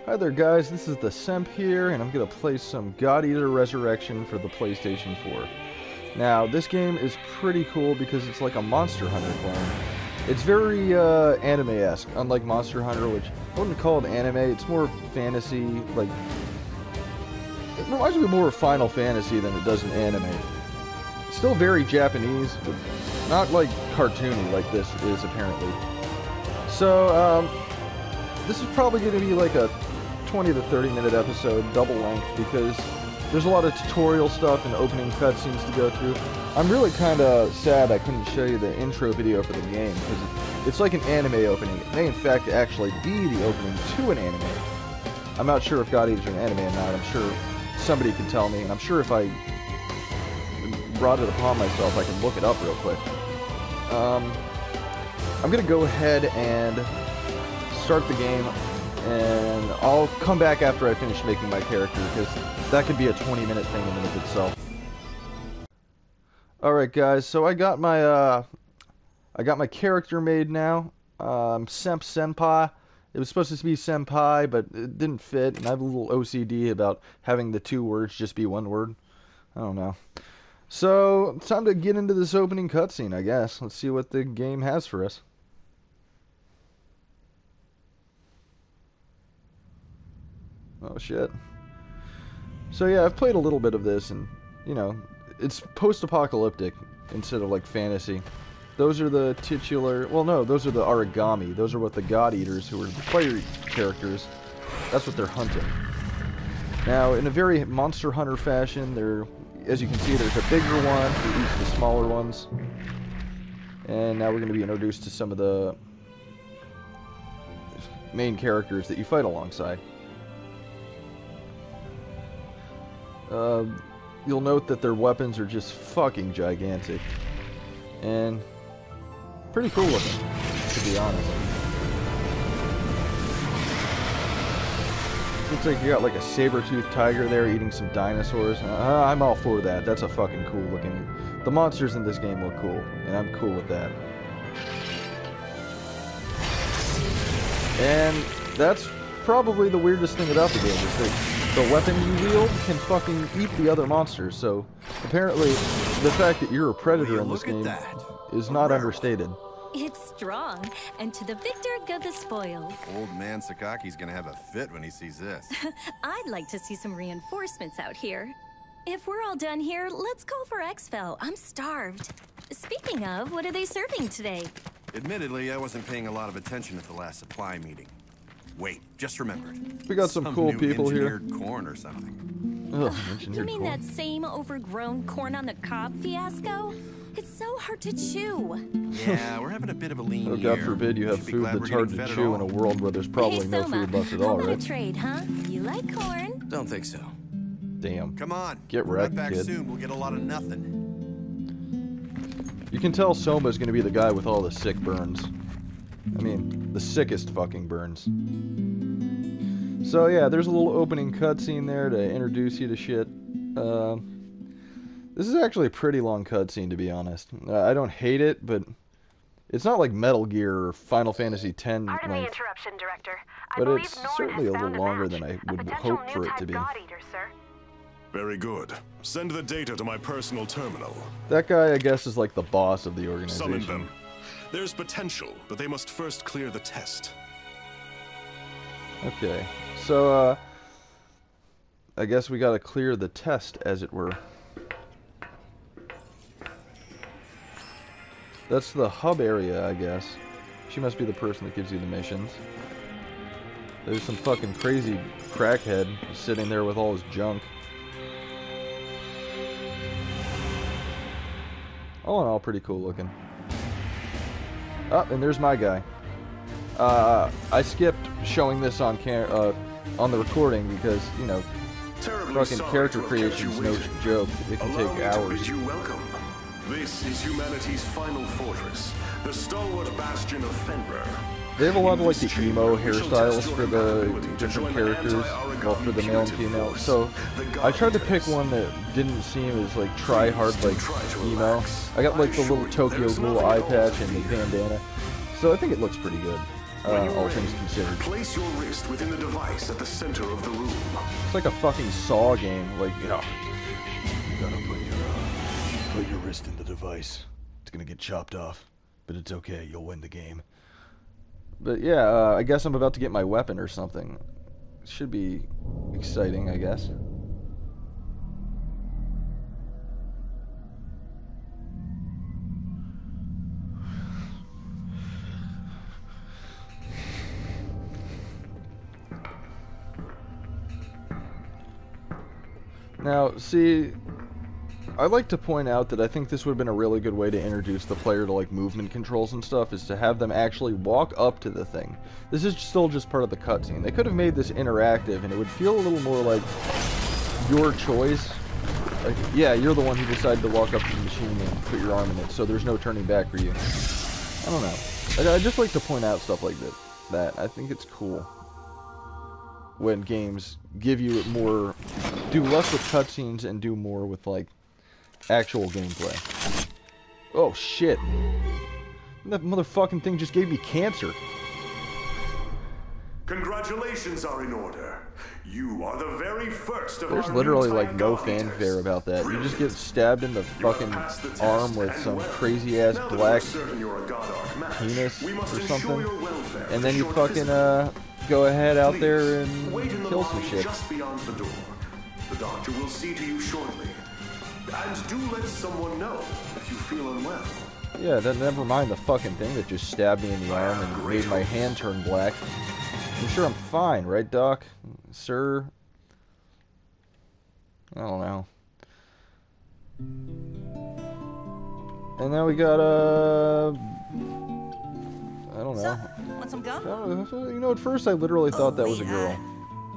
Hi there guys, this is the Semp here, and I'm going to play some God Eater Resurrection for the PlayStation 4. Now, this game is pretty cool because it's like a Monster Hunter clone. It's very anime-esque, unlike Monster Hunter, which I wouldn't call it anime, it's more fantasy, like... It reminds me more of Final Fantasy than it does in anime. It's still very Japanese, but not like cartoony like this is apparently. So, this is probably going to be like a 20 to 30 minute episode, double length, because there's a lot of tutorial stuff and opening cutscenes to go through. I'm really kind of sad I couldn't show you the intro video for the game, because it's like an anime opening. It may in fact actually be the opening to an anime. I'm not sure if God Eaters are an anime or not. I'm sure somebody can tell me, and I'm sure if I brought it upon myself I can look it up real quick. I'm going to go ahead and start the game, and I'll come back after I finish making my character, because that could be a 20-minute thing in and of itself. Alright guys, so I got my character made now. Semp Senpai. It was supposed to be Senpai, but it didn't fit, and I have a little OCD about having the two words just be one word. I don't know. So, it's time to get into this opening cutscene, I guess. Let's see what the game has for us. Oh shit. So yeah, I've played a little bit of this, and, you know, it's post-apocalyptic instead of like fantasy. Those are the titular, well no, those are the origami. Those are what the God Eaters, who are the player characters, that's what they're hunting. Now, in a very Monster Hunter fashion, as you can see, there's a bigger one for each of the smaller ones. And now we're going to be introduced to some of the main characters that you fight alongside. You'll note that their weapons are just fucking gigantic. And pretty cool looking, to be honest. Looks like you got like a saber-toothed tiger there eating some dinosaurs. I'm all for that. That's a fucking cool looking... The monsters in this game look cool, and I'm cool with that. And that's probably the weirdest thing about the game, is that the weapon you wield can fucking eat the other monsters, so apparently the fact that you're a predator in this game is not understated. It's strong, and to the victor go the spoils. Old man Sakaki's gonna have a fit when he sees this. I'd like to see some reinforcements out here. If we're all done here, let's call for exfil. I'm starved. Speaking of, what are they serving today? Admittedly, I wasn't paying a lot of attention at the last supply meeting. Wait, just remembered. We got some cool people here. Engineered corn or something. Ugh, You mean that same overgrown corn on the cob fiasco? It's so hard to chew. Yeah, we're having a bit of a lean year. Oh, God forbid you have food that's hard to chew in a world where there's probably no food left at all, right? How about a trade, huh? You like corn? Don't think so. Damn. Come on. Get wrecked, back kid. soon. We'll get a lot of nothing. You can tell Soma's gonna be the guy with all the sick burns. I mean, the sickest fucking burns. So yeah, there's a little opening cutscene there to introduce you to shit. This is actually a pretty long cutscene, to be honest. I don't hate it, but it's not like Metal Gear or Final Fantasy X Pardon length. the interruption, Director. But it's certainly a little longer than I would hope for it to be. God Eater, sir. Very good. Send the data to my personal terminal. That guy, I guess, is like the boss of the organization. Summon them. There's potential, but they must first clear the test. Okay, so, I guess we gotta clear the test, as it were. That's the hub area, I guess. She must be the person that gives you the missions. There's some fucking crazy crackhead sitting there with all his junk. All in all, pretty cool looking. Oh, and there's my guy. I skipped showing this on the recording because, you know, fucking character creation's no joke. It can take hours. You welcome. This is humanity's final fortress, the stalwart bastion of Fenrir. They have a lot of like the emo hairstyles for the different characters, well, for the male and female. So I tried to pick one that didn't seem as like try-hard like emo. I got like the little Tokyo Ghoul eye patch and the bandana. So I think it looks pretty good. all things considered. Place your wrist within the device at the center of the room. It's like a fucking Saw game. Like, you know, you gotta put your wrist in the device. It's gonna get chopped off, but it's okay. You'll win the game. But yeah, I guess I'm about to get my weapon or something. Should be exciting, I guess. Now, see, I'd like to point out that I think this would have been a really good way to introduce the player to, like, movement controls and stuff, is to have them actually walk up to the thing. This is still just part of the cutscene. They could have made this interactive, and it would feel a little more like your choice. Like, yeah, you're the one who decided to walk up to the machine and put your arm in it, so there's no turning back for you. I don't know. I just like to point out stuff like that. I think it's cool when games give you more, do less with cutscenes and do more with, like, actual gameplay. Oh shit. That motherfucking thing just gave me cancer. Congratulations are in order. You are the very first of There's our literally new like type no God fanfare eaters. about that. You just get Brilliant. stabbed in the fucking arm with and some well. crazy ass Now that black we're certain you're a God Arc match, penis we must or ensure something. your welfare And for then you short fucking physical. go ahead out Please, there and wait in the kill some lobby shit. just beyond the door. The doctor will see to you shortly. And do let someone know if you feel unwell. Yeah, then never mind the fucking thing that just stabbed me in the arm and made my hand turn black. I'm sure I'm fine, right, Doc? Sir? I don't know. And now we got, I don't know. So, want some gum? You know, at first I literally thought that was a wait, girl.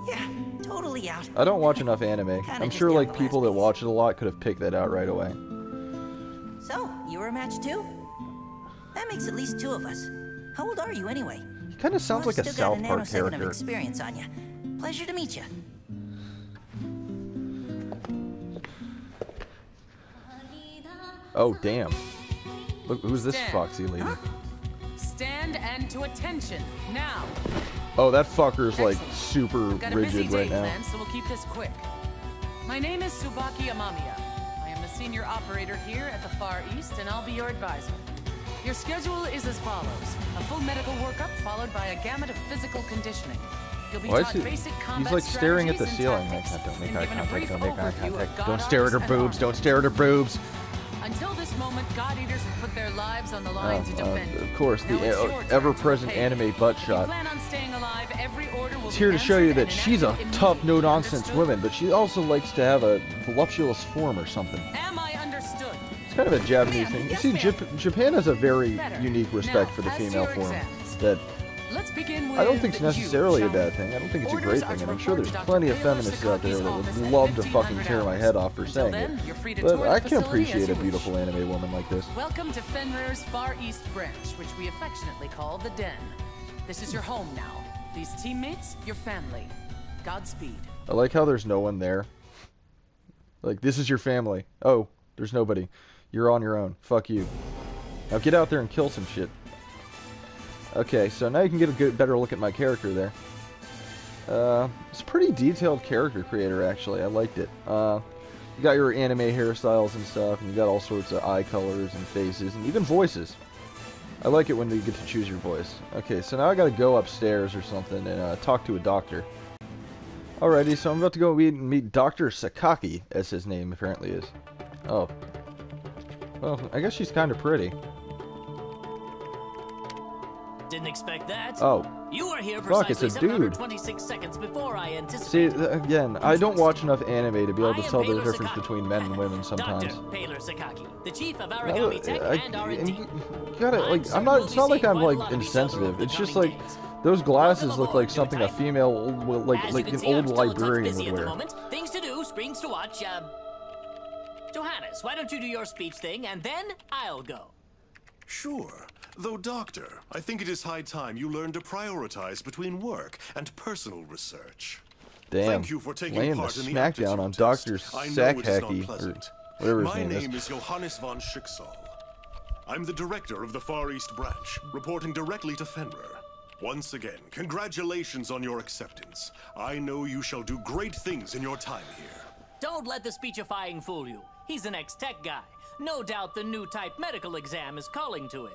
Yeah, totally out. I don't watch enough anime. Kinda I'm just sure, down like, the people last that piece. watch it a lot could have picked that out right away. So, you were a match too? That makes at least two of us. How old are you anyway? He kind of sounds like a Still South got a Park nanosecond of character. experience on you. Pleasure to meet you. Oh, damn. Look, who's this Stand. foxy lady? Stand and to attention now. Oh, that fucker's, like, Excellent. super I've got a busy rigid day right now. planned, so we'll keep this quick. My name is Tsubaki Amamiya. I am the senior operator here at the Far East, and I'll be your advisor. Your schedule is as follows: a full medical workup followed by a gamut of physical conditioning. You'll be Why is taught he? basic combat He's like staring at the strategies ceiling. and Like, tactics, don't make and eye given a contact. brief Don't make eye overview of contact. God Don't stare at her arcs and boobs. armor. Don't stare at her boobs. Until this moment, God Eaters have put their lives on the line to defend you. Of course, Now the it's your turn to ever-present repay. anime butt If you shot. plan on staying alive, every order will It's be here to show you answered that and she's a enacted tough, immediately. no-nonsense Understood? woman, but she also likes to have a voluptuous form or something. Am I understood? It's kind of a Japanese Ma'am, thing. You yes, see, ma'am. Japan has a very Better. unique respect Now, for the as female your form exams. that Let's begin with I don't think it's you, necessarily a shall we? bad thing. I don't think it's a Orders great are thing, to and I'm sure report there's to plenty Dr. of Taylor feminists out there that Sakaki's would office love at to fucking 1500 tear my hours. head off for Until saying then, it. you're free to But tour I the can facility appreciate as a you beautiful wish. anime woman like this. Welcome to Fenrir's Far East Branch, which we affectionately call the Den. This is your home now. These teammates, your family. Godspeed. I like how there's no one there. Like, this is your family. Oh, there's nobody. You're on your own. Fuck you. Now get out there and kill some shit. Okay, so now you can get a better look at my character there. It's a pretty detailed character creator, actually. I liked it. You got your anime hairstyles and stuff, and you got all sorts of eye colors and faces, and even voices. I like it when you get to choose your voice. Okay, so now I gotta go upstairs or something and talk to a doctor. Alrighty, so I'm about to go meet Dr. Sakaki, as his name apparently is. Oh. Well, I guess she's kind of pretty. Didn't expect that. Oh. You are here Fuck, it's precisely a dude. 726 seconds before I See, anticipated. again, I don't watch enough anime to be able to I am tell the Paler difference Sakaki. between men and women sometimes. Dr. Paler Sakaki, the chief of No, Aragami Tech and R&D. you gotta, like, I'm not, it's not like I'm, like, insensitive. It's just, like, those glasses look like something a female, like As you can an see, old I'm still a touch librarian busy would at the wear. moment. Things to do, screens to watch. Johannes, why don't you do your speech thing, and then I'll go. Sure. Though, Doctor, I think it is high time you learn to prioritize between work and personal research. Damn, Thank you for taking laying the part in the smackdown on aptitude Dr. test. I know it is not Sakaki, or pleasant. whatever his My name name is. is Johannes von Schicksal. I'm the director of the Far East Branch, reporting directly to Fenrir. Once again, congratulations on your acceptance. I know you shall do great things in your time here. Don't let the speechifying fool you. He's an ex-tech guy. No doubt the new type medical exam is calling to him.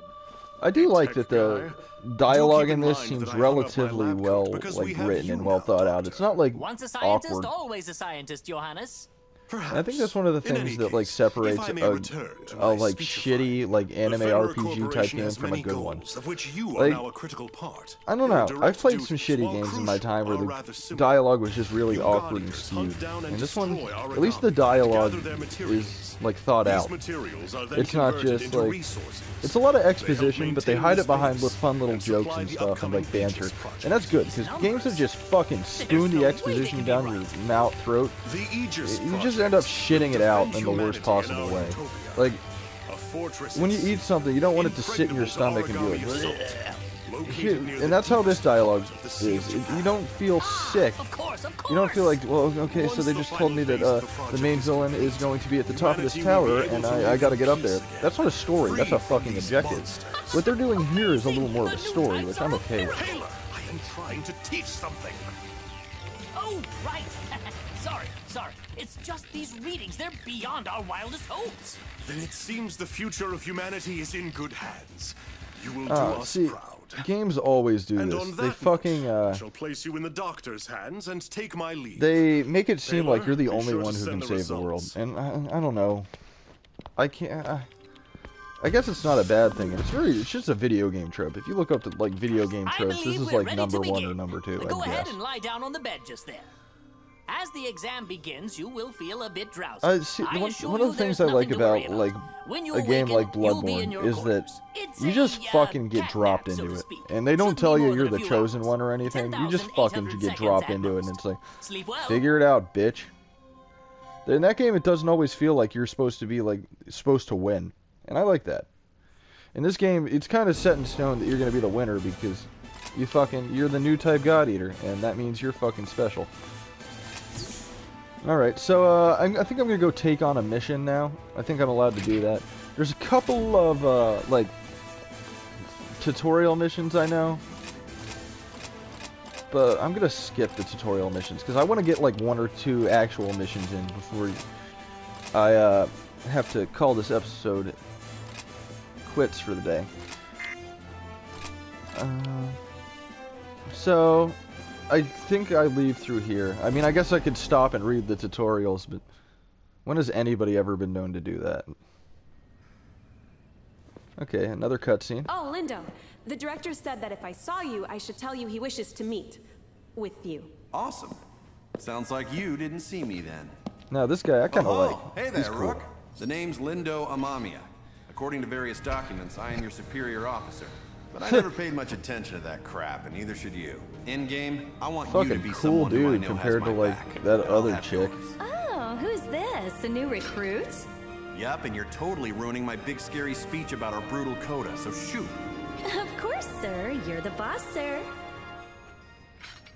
I do like that the dialogue in this mind seems that I hung up my relatively lab well coat because we have written you and well now, thought out. Doctor. It's not like Once a scientist, awkward. always a scientist, Johannes. Perhaps. I think that's one of the In any things that like case, separates if I may a return to my like speechifying, shitty like the anime Federal RPG type Corporation game has from a many good one. goals, of which you Like, are now a critical part. I don't Your know. direct I've played some duties, shitty while games in my crucial, time where are the rather simple. dialogue was just really You awkward and Guardians hunt skewed. down And this one, destroy our at least the Agami, dialogue gather their is materials. like thought These out. materials are then It's not converted just into like resources. it's a lot of They help exposition, but they maintain hide the it behind space with fun little and jokes supply and the stuff and upcoming like banter, Aegis project. and that's good because games that just fucking spoon the no way exposition they down can be your right. mouth throat. The Aegis You just project end up shitting it out in defend the worst humanity possible in our way. utopia. Like A fortress when you eat something, you don't want it to sit in your stomach and be like. And that's how this dialogue is. You don't feel sick. Of course. You don't feel like, well, okay, so they just told me that the main villain is going to be at the top of this tower, and I gotta get up there. That's not a story, that's a fucking objective. What they're doing here is a little more of a story, which I'm okay with. Taylor, I am trying to teach something. Oh, right. Sorry. It's just these readings. They're beyond our wildest hopes. Then it seems the future of humanity is in good hands. You will do us See, proud. games always do And this. on that They fucking, note, I shall place you in the doctor's hands and take my leave. they make it seem like you're the Taylor, be only sure to one who send can the save the world. results. And I don't know. I can't. I guess it's not a bad thing. It's just a video game trope. If you look up the like video game I tropes, this believe is we're like ready number to 1 begin. or number 2. Go I ahead guess. and lie down on the bed just there. As the exam begins, you will feel a bit drowsy. See, I one assure of the you things there's I like nothing to worry about like When you a game awaken, like you'll be in Bloodborne your is that quarters. It's you just a, fucking get cat dropped nap, so into to it, speak. and they don't Shouldn't tell be you more you're than a the few chosen hours. one or anything. You just 10,800 fucking get seconds dropped at into it, and most. it's like, Sleep well. figure it out, bitch. In that game, it doesn't always feel like you're supposed to be like supposed to win, and I like that. In this game, it's kind of set in stone that you're gonna be the winner because you're the new type God Eater, and that means you're fucking special. Alright, so I think I'm gonna go take on a mission now. I think I'm allowed to do that. There's a couple of like tutorial missions I know, but I'm gonna skip the tutorial missions because I want to get like 1 or 2 actual missions in before I have to call this episode quits for the day. So I think I leave through here. I mean, I guess I could stop and read the tutorials, but when has anybody ever been known to do that? Okay, another cutscene. Oh, Lindo. The director said that if I saw you, I should tell you he wishes to meet with you. Awesome. Sounds like you didn't see me then. Now, this guy I kind of like. Oh, hey He's there, cool. Rook. The name's Lindo Amamiya. According to various documents, I am your superior officer. But I never paid much attention to that crap, and neither should you. In game, I want you to Fucking be cool someone who I dude know compared has to my like back, that and I'll other have chick. yours. Oh, who's this? A new recruit? Yup, and you're totally ruining my big scary speech about our brutal coda, so shoot. Of course, sir. You're the boss, sir.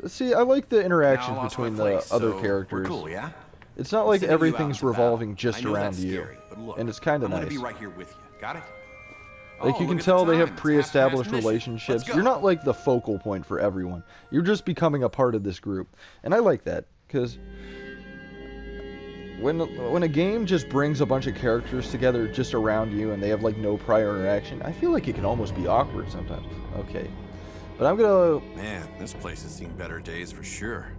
See, I like the Now I interactions lost my between the place, other so characters. We're cool, yeah? It's not like Sending you out everything's into battle. revolving just I know around that's you, scary, but look, and it's kind of I'm nice. gonna be right here with you. Got it? Like, Oh, you can look at tell the they have time. It's pre-established half past mission. relationships. Let's go. You're not like the focal point for everyone. You're just becoming a part of this group. And I like that, because when a game just brings a bunch of characters together just around you and they have like no prior interaction, I feel like it can almost be awkward sometimes. Okay. But I'm gonna... Man, this place has seen better days for sure.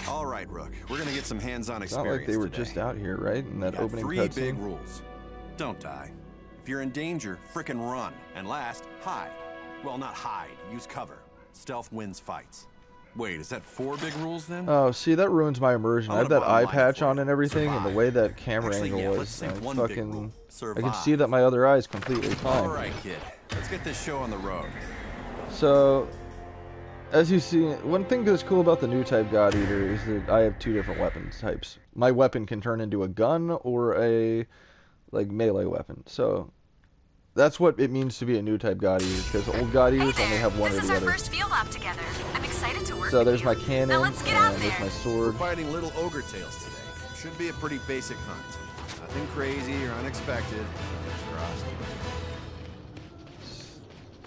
All right, Rook. We're gonna get some hands-on It's not experience like they were today. just out here, right? In that We got opening 3 big cutscene. rules. Don't die. If you're in danger, frickin' run. And last, hide. Well, not hide. Use cover. Stealth wins fights. Wait, is that 4 big rules then? Oh, see, that ruins my immersion. I have that eye patch on and everything, and the way that Survive. camera Actually, angle yeah, was, let's say I one big fucking... rule. I Survive. can see that my other eye is completely fine. All right, kid. Let's get this show on the road. So, as you see, one thing that's cool about the new type God Eater is that I have 2 different weapon types. My weapon can turn into a gun or a, like, melee weapon. So, that's what it means to be a new type God Eater, because old God Eaters only have one or the other. field op together. I'm excited to work So with there's you. my cannon, Now let's get out and there's there. my We're sword. fighting little ogre tails today. Should be a pretty basic hunt. Nothing crazy or unexpected. Fingers crossed.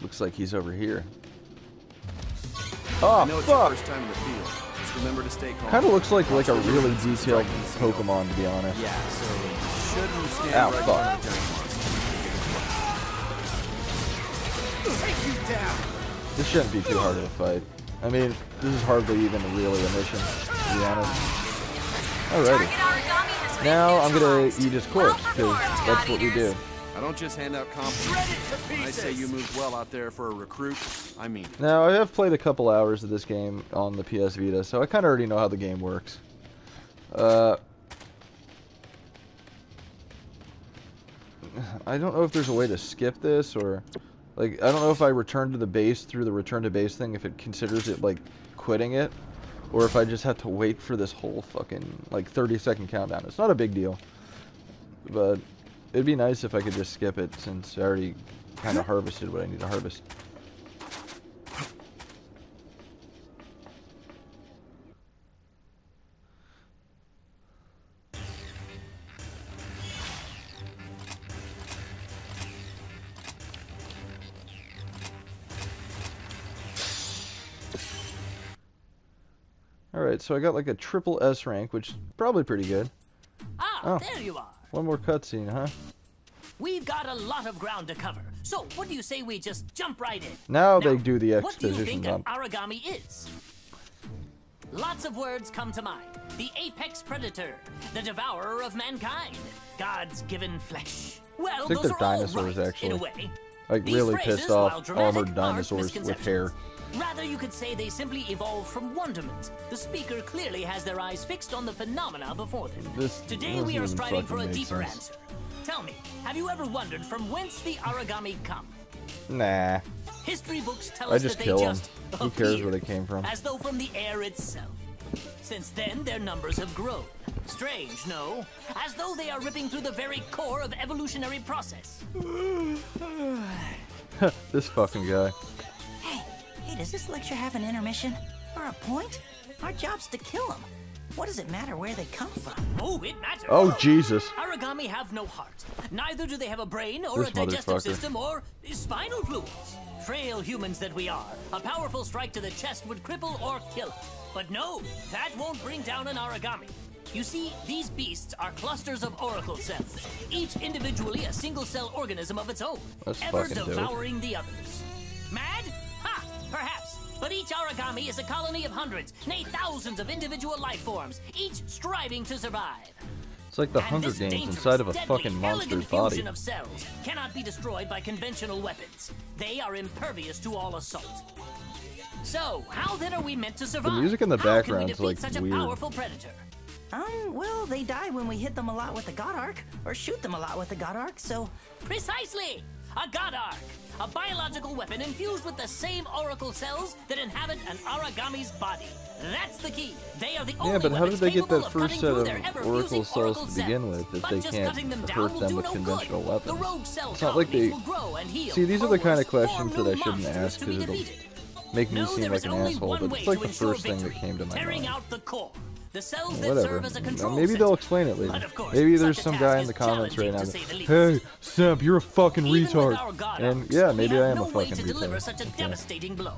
Looks like he's over here. Oh, I know it's your fuck! first time in the field. Just remember to stay calm. Kind of looks like a really detailed Pokemon, to be honest. Yeah, so shouldn't stand Ow, right fuck. on the giant monster. Take you down. This shouldn't be too hard of a fight. I mean, this is hardly even really a mission, to be honest. Alrighty. Now I'm gonna eat his corpse, because that's what we do. I don't just hand out compliments. When I say you moved well out there for a recruit, I mean it. Now, I have played a couple hours of this game on the PS Vita, so I kind of already know how the game works. I don't know if there's a way to skip this, or... Like, I don't know if I return to the base through the return to base thing, if it considers it, like, quitting it. Or if I just have to wait for this whole fucking, like, 30-second countdown. It's not a big deal. But it'd be nice if I could just skip it, since I already kind of harvested what I need to harvest. Alright, so I got like a triple S rank, which is probably pretty good. Ah, there you are. One more cutscene, huh? We've got a lot of ground to cover, so what do you say we just jump right in? Now they do the What do you exposition think an dump. origami is? Lots of words come to mind. The apex predator, the devourer of mankind, God's given flesh. Well, I think those they're are all dinosaurs, right, actually. in a way. Like, These really phrases, pissed while off dramatic, armored aren't dinosaurs with hair. misconceptions. Rather, you could say they simply evolved from wonderment. The speaker clearly has their eyes fixed on the phenomena before them. Today we are striving for a deeper answer. Tell me, have you ever wondered from whence the origami come? Nah. History books tell I us just that kill they 'em. just Who cares appeared, where they came from? as though from the air itself. Since then, their numbers have grown. Strange, no? As though they are ripping through the very core of evolutionary process. This fucking guy. Hey, does this lecture have an intermission? Or a point? Our job's to kill them. What does it matter where they come from? Oh, it matters. Oh, Jesus. Origami have no heart. Neither do they have a brain or This a digestive motherfucker. system or spinal fluids. Frail humans that we are, a powerful strike to the chest would cripple or kill us. But no, that won't bring down an origami. You see, these beasts are clusters of oracle cells, each individually a single-cell organism of its own, That's ever fucking dope. devouring the others. Mad? Ha! Perhaps. But each origami is a colony of hundreds, nay thousands of individual life forms, each striving to survive. It's like the And Hunger this Games dangerous, inside of a deadly, fucking elegant monster's body. fusion of cells cannot be destroyed by conventional weapons. They are impervious to all assault. So, how then are we meant to survive? music in the How can we background's, defeat like, such weird. a powerful predator? Well, they die when we hit them a lot with the God Arc, or shoot them a lot with the God Arc, so... Precisely! A God Arc! A biological weapon infused with the same oracle cells that inhabit an origami's body. That's the key. They are the only Yeah, but how did weapons they get capable that of first cutting set through of their ever-fusing oracle cells oracle to begin cells. with if But they just can't cutting them down hurt will them do with no conventional good. weapons? The rogue cell It's not like colonies they... will grow and heal. See, these are the kind of Form questions that I new shouldn't monsters ask to be because it'll defeated. make me No, seem there like is an only asshole, one but way it's like to the ensure first thing that victory, came to my tearing mind. out the core. The cells that Whatever. serve as a control Maybe they'll center. explain it later. But of course, Maybe such there's a some task guy in is the comments right now. challenging, to say the least. Hey, Semp, you're a fucking Even retard. with our God And Arcs, yeah, we maybe have I am no a way fucking to deliver retard. such a Okay. devastating blow.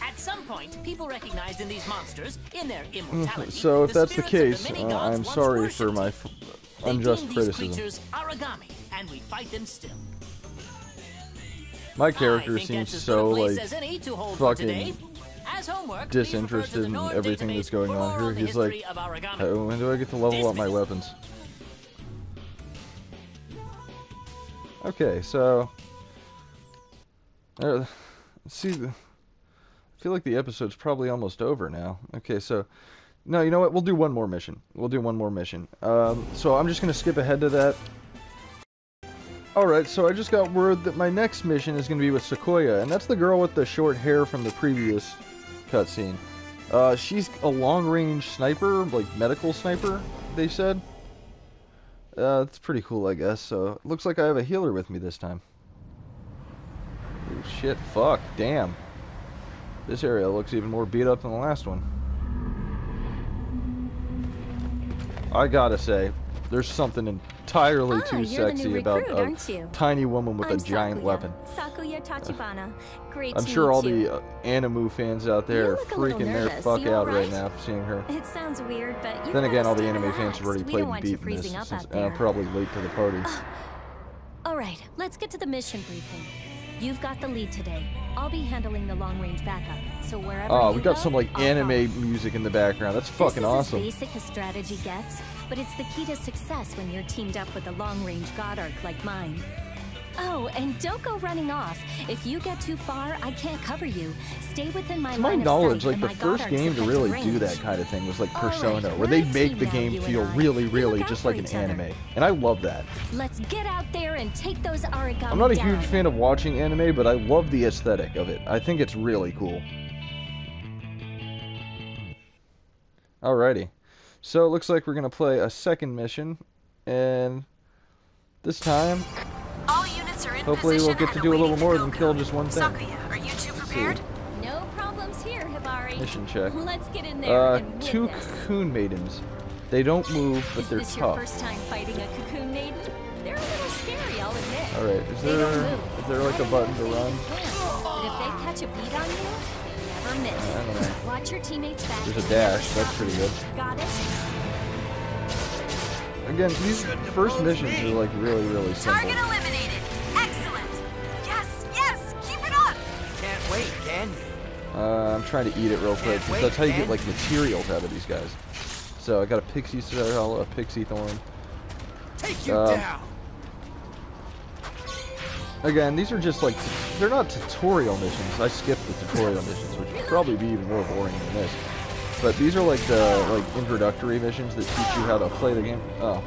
At some point, people recognized in these monsters, in their immortality, So if that's the spirits of case, many gods I'm once sorry for worshipped. my They unjust deem criticism. These creatures origami, and we fight them still. My character I think seems that's as so, good a place like, as any to hold for today. fucking As homework, disinterested in everything that's going on here. He's like, oh, when do I get to level up my weapons? Okay, so... see, I feel like the episode's probably almost over now. Okay, so... No, you know what? We'll do one more mission. We'll do one more mission. So I'm just going to skip ahead to that. Alright, so I just got word that my next mission is going to be with Sequoia, and that's the girl with the short hair from the previous cutscene. She's a long-range sniper, like medical sniper, they said. That's pretty cool, I guess, so it looks like I have a healer with me this time. Oh, shit, fuck, damn. This area looks even more beat up than the last one. I gotta say, there's something entirely too you're the new sexy about recruit, a aren't you? tiny woman with I'm a giant Sakuya. weapon. Sakuya Tachibana. Great I'm to sure meet all you. the Animu fans out there You are look a little freaking their nervous. fuck You out right alright? now seeing her. It sounds weird, but you Then again, all the gotta stay anime fans have already relaxed. We played don't and want you beaten this, freezing up since, out and I'm there. probably late to the party. Alright, let's get to the mission briefing. You've got the lead today. I'll be handling the long-range backup, so wherever Oh, you we got go, some like I'll anime follow. music in the background. That's fucking awesome. This is as basic as strategy gets, but it's the key to success when you're teamed up with a long-range god arc like mine. Oh, and don't go running off. If you get too far, I can't cover you. Stay within my To my line of knowledge, sight, like and the my god first arc's game to effective really do range. that kind of thing was like All right, Persona, where we're they a make team the now, game you and feel I. really, We really look out just for like an each other. anime. And I love that. Let's get out there and take those origami I'm not a down. huge fan of watching anime, but I love the aesthetic of it. I think it's really cool. Alrighty. So it looks like we're going to play a second mission, and this time, All units are in hopefully we'll position get to and do a little awaiting the more than go kill code. just one thing. Sakuya, are you two prepared? No problems here, Hibari. Mission check. Let's get in there and win Two this. cocoon maidens. They don't move, but Is they're this your tough. first time fighting a cocoon maiden? They're a little scary, I'll admit. Alright, is They don't there move. like a button to run? But if they catch a beat on you, they never miss. I don't know. Watch your teammates back. There's a and dash, never that's stop pretty moving. good. Got it? Again, these first missions are like really, really simple. Target eliminated. Excellent. Yes, yes, keep it up. Can't wait, can you? I'm trying to eat it real quick, because that's how you get like materials out of these guys. So I got a pixie cell, a pixie thorn. Take you down. Again, these are just like, they're not tutorial missions. I skipped the tutorial missions, which would probably be even more boring than this. But these are like the introductory missions that teach you how to play the game. Oh.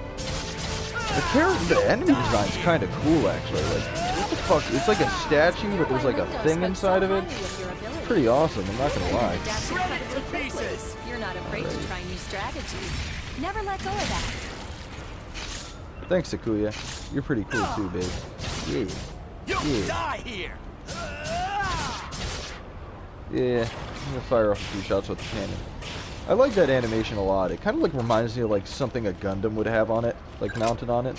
The enemy design's kind of cool, actually. Like, what the fuck? It's like a statue, but there's like a thing inside of it. It's pretty awesome, I'm not gonna lie. Shred to pieces. You're not afraid to try new strategies. Never let go of that. Thanks, Sakuya. You're pretty cool too, babe. Yeah. You'll die here. Yeah, I'm gonna fire off a few shots with the cannon. I like that animation a lot. It kind of like reminds me of like something a Gundam would have on it, like mounted on it.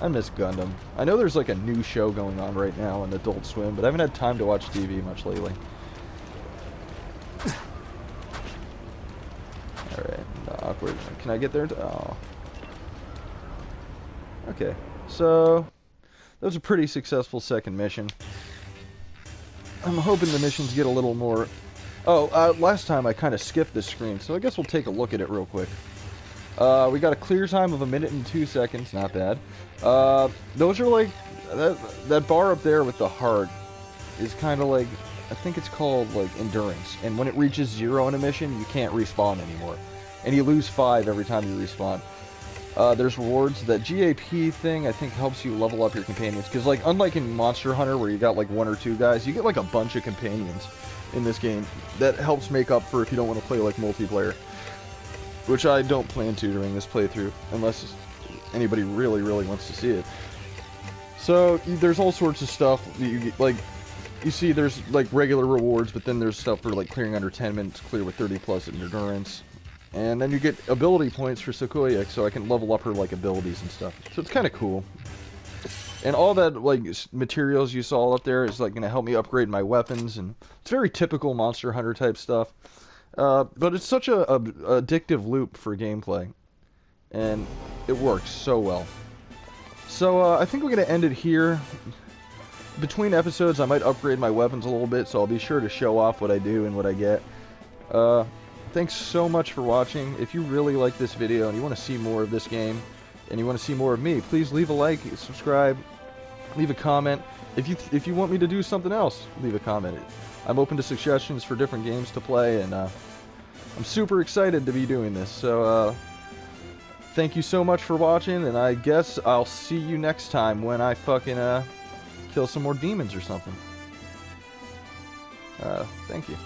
I miss Gundam. I know there's like a new show going on right now on Adult Swim, but I haven't had time to watch TV much lately. Alright, awkward. Can I get there? Oh. Okay, so that was a pretty successful second mission. I'm hoping the missions get a little more... Oh, last time I kind of skipped this screen, so I guess we'll take a look at it real quick. We got a clear time of 1 minute and 2 seconds, not bad. Those are like... That bar up there with the heart is kind of like... I think it's called, like, endurance. And when it reaches 0 in a mission, you can't respawn anymore. And you lose 5 every time you respawn. There's rewards. That GAP thing, I think, helps you level up your companions. Because, like, unlike in Monster Hunter, where you got, like, 1 or 2 guys, you get, like, a bunch of companions in this game. That helps make up for if you don't want to play, like, multiplayer. Which I don't plan to during this playthrough, unless anybody really, really wants to see it. So, there's all sorts of stuff that you get, like... You see, there's, like, regular rewards, but then there's stuff for, like, clearing under 10 minutes, clear with 30 plus in endurance. And then you get ability points for Sakuya, so I can level up her, like, abilities and stuff. So it's kind of cool. And all that, like, materials you saw up there is, like, going to help me upgrade my weapons, and it's very typical Monster Hunter type stuff. But it's such a addictive loop for gameplay. And it works so well. So, I think we're going to end it here. Between episodes, I might upgrade my weapons a little bit, so I'll be sure to show off what I do and what I get. Thanks so much for watching. If you really like this video and you want to see more of this game, and you want to see more of me, please leave a like, subscribe, leave a comment. If you want me to do something else, leave a comment. I'm open to suggestions for different games to play, and I'm super excited to be doing this. So, thank you so much for watching, and I guess I'll see you next time when I fucking, kill some more demons or something. Thank you.